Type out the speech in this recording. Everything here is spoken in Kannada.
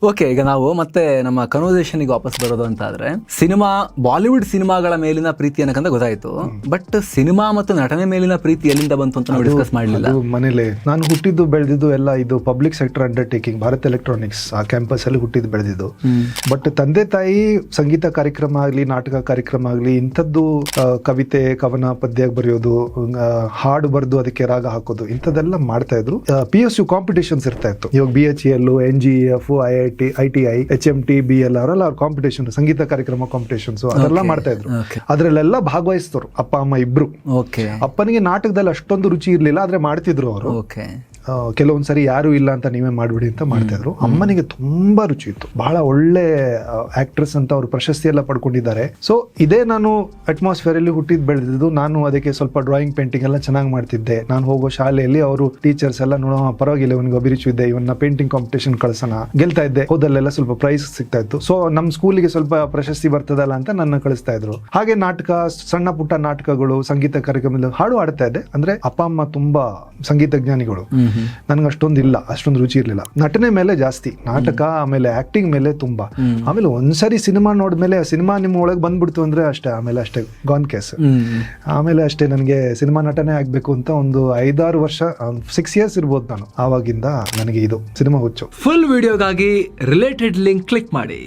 ಓಕೆ, ಈಗ ನಾವು ಮತ್ತೆ ನಮ್ಮ ಕನ್ವರ್ಸೇಷನ್ಗೆ ವಾಪಸ್ ಬರೋದು ಅಂತ ಆದ್ರೆ, ಸಿನಿಮಾ ಬಾಲಿವುಡ್ ಸಿನಿಮಾಗಳ ಮೇಲಿನ ಪ್ರೀತಿ ಅನ್ನಕಂತ ಗೊತ್ತಾಯ್ತು. ಬಟ್ ಸಿನಿಮಾ ಮತ್ತು ನಟನೆ ಮೇಲಿನ ಪ್ರೀತಿ ಎಲ್ಲಿಂದ ಬಂತು ಅಂತ ನಾವು ಡಿಸ್ಕಸ್ ಮಾಡಲಿಲ್ಲ. ಮನೇಲಿ ನಾನು ಹುಟ್ಟಿದ್ದು ಬೆಳೆದಿದ್ದು ಎಲ್ಲ ಇದು public sector undertaking Bharat electronics ಆ ಕ್ಯಾಂಪಸ್ ಅಲ್ಲಿ ಹುಟ್ಟಿದ್ದು ಬೆಳೆದಿದ್ದು. ಬಟ್ ತಂದೆ ತಾಯಿ ಸಂಗೀತ ಕಾರ್ಯಕ್ರಮ ಆಗ್ಲಿ, ನಾಟಕ ಕಾರ್ಯಕ್ರಮ ಆಗ್ಲಿ, ಇಂಥದ್ದು ಕವಿತೆ, ಕವನ, ಪದ್ಯ ಬರೆಯೋದು, ಹಾಡು ಬರೆದು ಅದಕ್ಕೆ ರಾಗ ಹಾಕೋದು, ಇಂಥದ್ದೆಲ್ಲ ಮಾಡ್ತಾ ಇದ್ರು. PSU ಕಾಂಪಿಟೇಷನ್ಸ್ ಇರ್ತಾ ಇತ್ತು. ಇವಾಗ BHEL, NGEF, ITI, HMT, BL ಅವರೆಲ್ಲ ಅವ್ರ ಕಾಂಪಿಟೇಷನ್, ಸಂಗೀತ ಕಾರ್ಯಕ್ರಮ ಕಾಂಪಿಟೇಷನ್ಸ್ ಅದೆಲ್ಲ ಮಾಡ್ತಾ ಇದ್ರು. ಅದ್ರಲ್ಲೆಲ್ಲ ಭಾಗವಹಿಸ್ತರು ಅಪ್ಪ ಅಮ್ಮ ಇಬ್ರು. ಅಪ್ಪನಿಗೆ ನಾಟಕದಲ್ಲಿ ಅಷ್ಟೊಂದು ರುಚಿ ಇರ್ಲಿಲ್ಲ, ಆದ್ರೆ ಮಾಡ್ತಿದ್ರು ಅವರು. ಕೆಲವೊಂದ್ಸರಿ ಯಾರು ಇಲ್ಲ ಅಂತ ನೀವೇ ಮಾಡ್ಬಿಡಿ ಅಂತ ಮಾಡ್ತಾ ಇದ್ರು. ಅಮ್ಮನಿಗೆ ತುಂಬಾ ರುಚಿ ಇತ್ತು, ಬಹಳ ಒಳ್ಳೆ ಆಕ್ಟ್ರೆಸ್ ಅಂತ ಅವರು ಪ್ರಶಸ್ತಿ ಎಲ್ಲ ಪಡ್ಕೊಂಡಿದ್ದಾರೆ. ಸೊ ಇದೇ ನಾನು ಅಟ್ಮಾಸ್ಫಿಯರ್ ಅಲ್ಲಿ ಹುಟ್ಟಿದ್ ಬೆಳೆದಿದ್ದು. ನಾನು ಅದಕ್ಕೆ ಸ್ವಲ್ಪ ಡ್ರಾಯಿಂಗ್, ಪೇಂಟಿಂಗ್ ಎಲ್ಲ ಚೆನ್ನಾಗಿ ಮಾಡ್ತಿದ್ದೆ. ನಾನು ಹೋಗೋ ಶಾಲೆಯಲ್ಲಿ ಅವರು ಟೀಚರ್ಸ್ ಎಲ್ಲ ನೋಡೋ, ಪರವಾಗಿಲ್ಲ ಇವನಿಗೆ ಅಭಿರುಚಿ ಇದೆ, ಇವನ್ನ ಪೇಂಟಿಂಗ್ ಕಾಂಪಿಟೇಷನ್ ಕಳ್ಸೋಣ, ಗೆಲ್ತಾ ಇದ್ದೆ. ಹೋದಲ್ಲೆಲ್ಲ ಸ್ವಲ್ಪ ಪ್ರೈಸ್ ಸಿಗ್ತಾ ಇತ್ತು. ಸೊ ನಮ್ ಸ್ಕೂಲಿಗೆ ಸ್ವಲ್ಪ ಪ್ರಶಸ್ತಿ ಬರ್ತದಲ್ಲ ಅಂತ ನನ್ನ ಕಳಿಸ್ತಾ ಇದ್ರು. ಹಾಗೆ ನಾಟಕ, ಸಣ್ಣ ಪುಟ್ಟ ನಾಟಕಗಳು, ಸಂಗೀತ ಕಾರ್ಯಕ್ರಮದಲ್ಲಿ ಹಾಡು ಆಡ್ತಾ ಇದ್ದೆ. ಅಂದ್ರೆ ಅಪ್ಪ ಅಮ್ಮ ತುಂಬಾ ಸಂಗೀತ ಜ್ಞಾನಿಗಳು, ನನ್ಗೆ ಅಷ್ಟೊಂದು ರುಚಿ ಇರ್ಲಿಲ್ಲ. ನಟನೆ ಮೇಲೆ ಜಾಸ್ತಿ, ನಾಟಕ ಆಮೇಲೆ ಆಕ್ಟಿಂಗ್ ಮೇಲೆ ತುಂಬಾ. ಆಮೇಲೆ ಒಂದ್ಸರಿ ಸಿನಿಮಾ ನೋಡ್ಮೇಲೆ ಸಿನಿಮಾ ನಿಮ್ಮ ಒಳಗೆ ಬಂದ್ಬಿಡ್ತು ಅಂದ್ರೆ ಅಷ್ಟೇ, ಆಮೇಲೆ ಅಷ್ಟೇ ಗಾನ್ ಕೇಸ್. ಆಮೇಲೆ ಅಷ್ಟೇ ನನಗೆ ಸಿನಿಮಾ ನಟನೆ ಆಗ್ಬೇಕು ಅಂತ ಒಂದು 5-6 ವರ್ಷ, 6 years ಇರ್ಬೋದು ನಾನು. ಆವಾಗಿಂದ ನನಗೆ ಇದು ಸಿನಿಮಾ ಹುಚ್ಚು. ಫುಲ್ ವಿಡಿಯೋಗಾಗಿ ರಿಲೇಟೆಡ್ ಲಿಂಕ್ ಕ್ಲಿಕ್ ಮಾಡಿ.